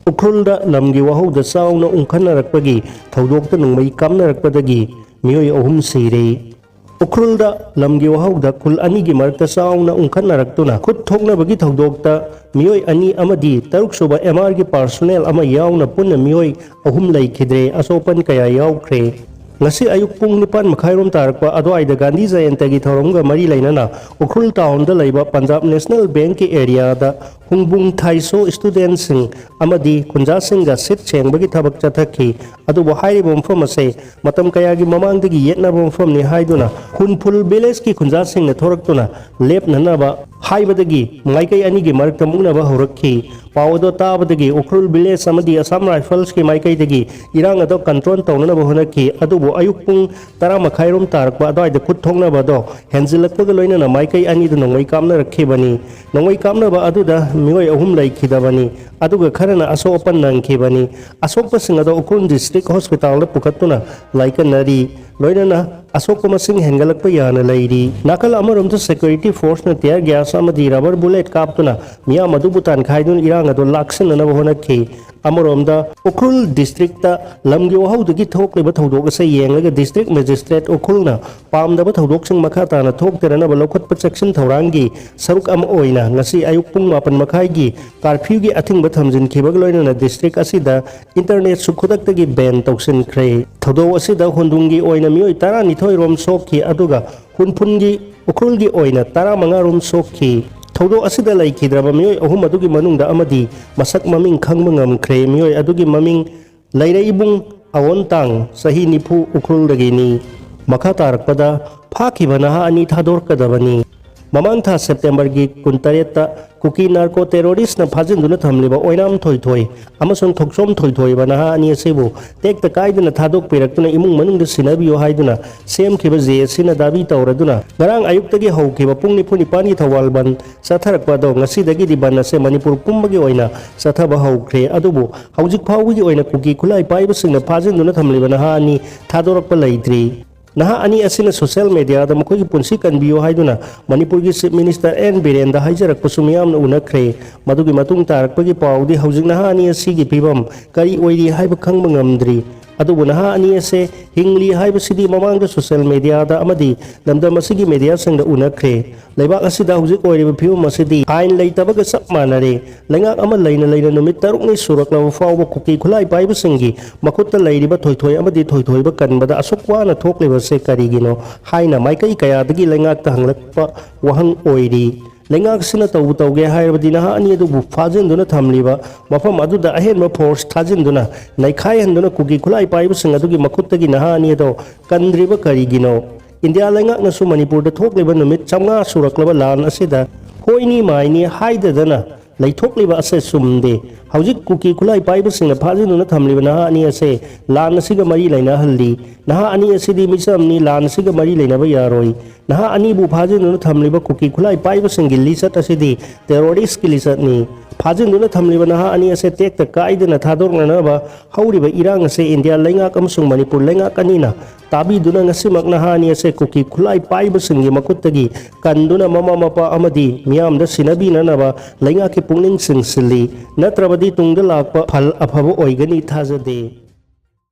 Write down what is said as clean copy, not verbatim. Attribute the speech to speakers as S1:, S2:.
S1: उख्रुलदा लमगी वहौदा चावना उंखनरकपगी थौदोक्ता नोंमई कामनरकपदगी मियोय अहुम सिरे उख्रुलदा लमगी वहौदा खुल अनिगी मरकता चावना उंखनरक्तुना खुद थोकनबगी थौदोक्ता मियोय अनी अमदी तरुक सुबा एमआर की पर्सोनेल अमा यावना पुन्ना मियोय अहुम लैखिद्रे असोपन कया यावख्रे ngasi ayuk pung nipan makhairom tarakpa adwaida Gandhi Jayanti thoromga mari lainana Ukhrul town da laiba Punjab National Bank ki area da hungbung thaiso students sing amadi khunja sing ga sit chengbagi thabak chathakhi adu hairi bomfam ase matam kaya gi mamang dagi yetna bomfam ni haiduna hunphul village ki khunja sing na thoraktuna lep nanaba haibadagi maikai ani gi marak tamuna ba horakhi pawdo tabadagi Ukhrul village amadi Assam Rifles ki maikai dagi irang ado control tawnana ba honakhi adu ayuk pung tara makhairom tarakpa adwaida khut thongna ba do henjilakpa loina na maikai ani da nongoi kamna rakhe bani nongoi kamna ba adu da मियोय अहुम लैखिदबनी अदुगा खरना असोपन नंखिबनी असोप सिंग द उख्रुल डिस्ट्रिक्ट हॉस्पिटल पुखतुना लाइकनरी लोइनना असोप मसिंग हेंगलकप याना लैरी नाकल अमरम सिक्योरिटी फोर्स न टियर गैस अमदी रबर बुलेट कापतुना मिया मधुबुतान खाइदुन इरांग अदो लाक्सनना होनखि अमरोमदा उख्रुल डिस्ट्रिक्ट लमगी वहौदगी थोकलेब थौदोक से येंगगा डिस्ट्रिक्ट मजिस्ट्रेट उख्रुलना पामदब थौदोकसिंग मखा ताना थोकतेरनब लौखतप सेक्शन थौरांगी सरुक अम ओइना ngasi ayuk pung mapan makhai curfew की अथिंग थमजिनखिबग लोइनना डिस्ट्रिक्ट असिदा इंटरनेट सुखुदक्तगी बैन तौसिनख्रे थौदो असिदा हुंदुंगी ओइना मियोय 12 रोम सोखि अदुगा हुनफुनगी उख्रुलगी ओइना 15 रोम सोखि थौदो असिदा लैखिद्रबा मियोय अहुम अदुगी मनुंगदा अमदी मसक ममिंग खंगबा ngamkhre मियोय अदुगी ममिंग लैरैबुंग अवोनतांग सही निफु उख्रुलदगिनी मखा तारकपदा फाखिबा नहा अनि थादोरकदबनी ममांग था सेप्टेम्बर की 19 कुकी नार्को टेरोरिस्ट न फाजिंदुना थमलिबा ओइनाम थोइथोइ अमसुंग थोकसोम थोइथोइ बना अनि असेबो टेक त काइदुना थादोक पिरक्तुना इमुंग मनुंग सिनाबियो हाइदुना सेम खिबा जेसिना दाबी तौरदुना गरांग आयुक्तगी हौखिबा पुंग निफु निपानी थवालबन सथरकपादो ngasiदगी दिबन से मणिपुर पुंबगी ओइना सथबा हौख्रे अदुबो हौजिक फाउगी ओइना कुकी खुलाई पाइबसिंगना फाजिंदुना थमलिबा नहा अनि थादोरकपा लैद्री नहा अनि असिना सोशल मीडिया दा मखोगी पुंसी कनबियो हाइदुना मणिपुर की चीफ मिनिस्टर एन बिरेन दा हाइजरक पुसुमियाम उनखरे मदुगी मतुंग तारकपगी पाउदी हौजिक नहा अनि असिगी फिबम करी ओइरी हाइब खंग मंगमद्री अदुबु नहा अनि असे हिंगली हाइब सिदी ममांग सोशल मीडिया दा अमदी लमदम असिगी मीडिया संग उनखरे लेबाक असिदा हौजिक ओइरिबा फिबम असिदी आइन लेतबग सब मानरे लेंगाक अमा लैना लैना नुमित तरुकनि सुरकलबा फावबा कुकी खुलाई पाइबसिंगी मखुत्ता लैरिबा थोइथोइ अमदी थोइथोइबा कनबदा असुकवाना थोकलेबा से करिगिनो हाइना माइकई कयादगी लेंगाक ता हंगलकपा वहंग ओइरी लेंगाक सिना तौबु तौगे हाइरबदी नहा अनि अदुबु फाजिंदुना थमलिबा मफम अदुदा अहेनबा फोर्स थाजिंदुना नैखाय हंदुना कुकी खुलाई पाइबसिंग अदुगी मखुत्तगी नहा अनि अदो कंद्रिबा करिगिनो इंडिया लेंगाक नसु मणिपुर दा थोकलेबा नुमित 5 सुरकलबा लान असिदा होइनी माइनी हाइददना लैथोकलिबा असे सुमदे हौजिक कुकी खुलाई पाइबसिंग फाजिंदुना थमलिबा नहा अनि असे लान असिगा मरी लैना हल्ली नहा अनि असिदी मिसमनी लान असिगा मरी लैनाबा यारोई नहा अनि बु फाजिंदुना थमलिबा कुकी खुलाई पाइबसिंग लिसत असिदी टेरोरिस्ट की लिसतनी फाजिंदुना थमलिबा नहा अनि असे टेक काइदना थादोरनबा हौरिबा इरांग असे इंडिया लेंगाक अमसुंग मणिपुर लेंगाक अनिना ताबीदुना ngasimak नहा अनि असे कुकी खुलाई पाइबसिंग मकुत्तगी कंदुना ममा मपा अमदी मियामदा सिनाबिननबा लेंगाकी पुंगनिंग सिंगसिली नत्रबदी तुंगदा लाकपा फल अफबो ओइगनी थाजदे।